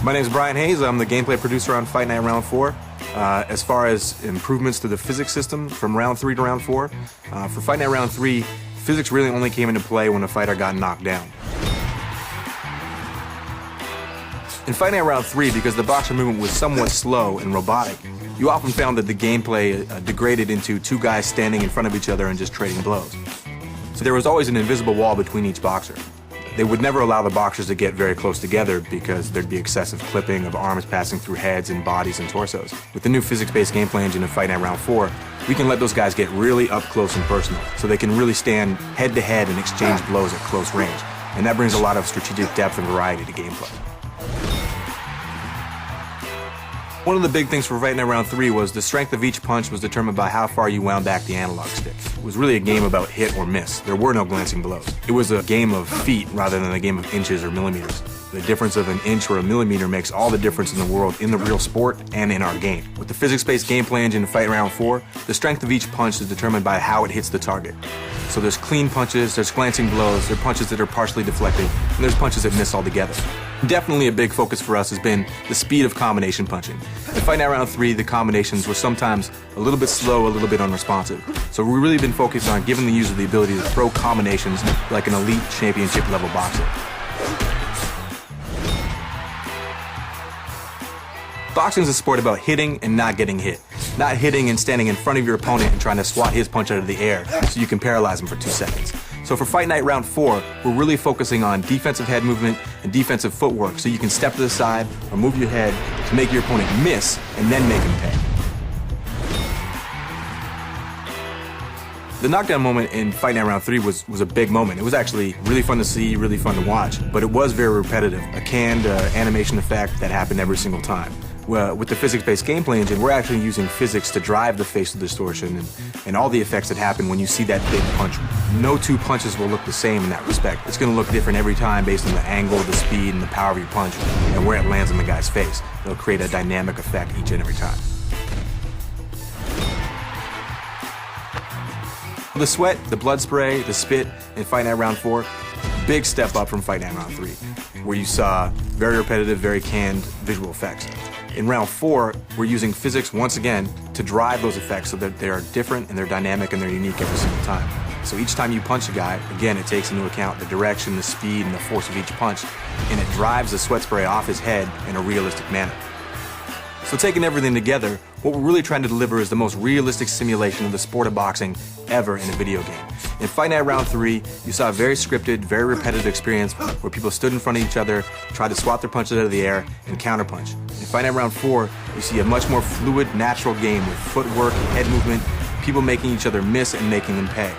My name is Brian Hayes. I'm the gameplay producer on Fight Night Round 4. As far as improvements to the physics system from Round 3 to Round 4, for Fight Night Round 3, physics really only came into play when a fighter got knocked down. In Fight Night Round 3, because the boxer movement was somewhat slow and robotic, you often found that the gameplay degraded into two guys standing in front of each other and just trading blows. So there was always an invisible wall between each boxer. They would never allow the boxers to get very close together because there'd be excessive clipping of arms passing through heads and bodies and torsos. With the new physics-based gameplay engine of Fight Night Round 4, we can let those guys get really up close and personal, so they can really stand head-to-head and exchange blows at close range. And that brings a lot of strategic depth and variety to gameplay. One of the big things for Fight Night Round 3 was the strength of each punch was determined by how far you wound back the analog stick. It was really a game about hit or miss. There were no glancing blows. It was a game of feet rather than a game of inches or millimeters. The difference of an inch or a millimeter makes all the difference in the world in the real sport and in our game. With the physics-based gameplay engine in Fight Round 4, the strength of each punch is determined by how it hits the target. So there's clean punches, there's glancing blows, there are punches that are partially deflected, and there's punches that miss altogether. Definitely a big focus for us has been the speed of combination punching. In Fight Night Round 3, the combinations were sometimes a little bit slow, a little bit unresponsive. So we've really been focused on giving the user the ability to throw combinations like an elite championship level boxer. Boxing is a sport about hitting and not getting hit. Not hitting and standing in front of your opponent and trying to swat his punch out of the air so you can paralyze him for 2 seconds. So for Fight Night Round 4, we're really focusing on defensive head movement and defensive footwork so you can step to the side or move your head to make your opponent miss and then make him pay. The knockdown moment in Fight Night Round 3 was a big moment. It was actually really fun to see, really fun to watch, but it was very repetitive, a canned animation effect that happened every single time. Well, with the physics-based gameplay engine, we're actually using physics to drive the facial distortion and all the effects that happen when you see that big punch. No two punches will look the same in that respect. It's going to look different every time based on the angle, the speed, and the power of your punch, and where it lands on the guy's face. It'll create a dynamic effect each and every time. The sweat, the blood spray, the spit in Fight Night Round 4, big step up from Fight Night Round 3, where you saw very repetitive, very canned visual effects. In Round 4, we're using physics once again to drive those effects so that they are different and they're dynamic and they're unique every single time. So each time you punch a guy, again, it takes into account the direction, the speed, and the force of each punch, and it drives the sweat spray off his head in a realistic manner. So taking everything together, what we're really trying to deliver is the most realistic simulation of the sport of boxing ever in a video game. In Fight Night Round 3, you saw a very scripted, very repetitive experience where people stood in front of each other, tried to swat their punches out of the air, and counterpunch. In Fight Night Round 4, you see a much more fluid, natural game with footwork, head movement, people making each other miss and making them pay.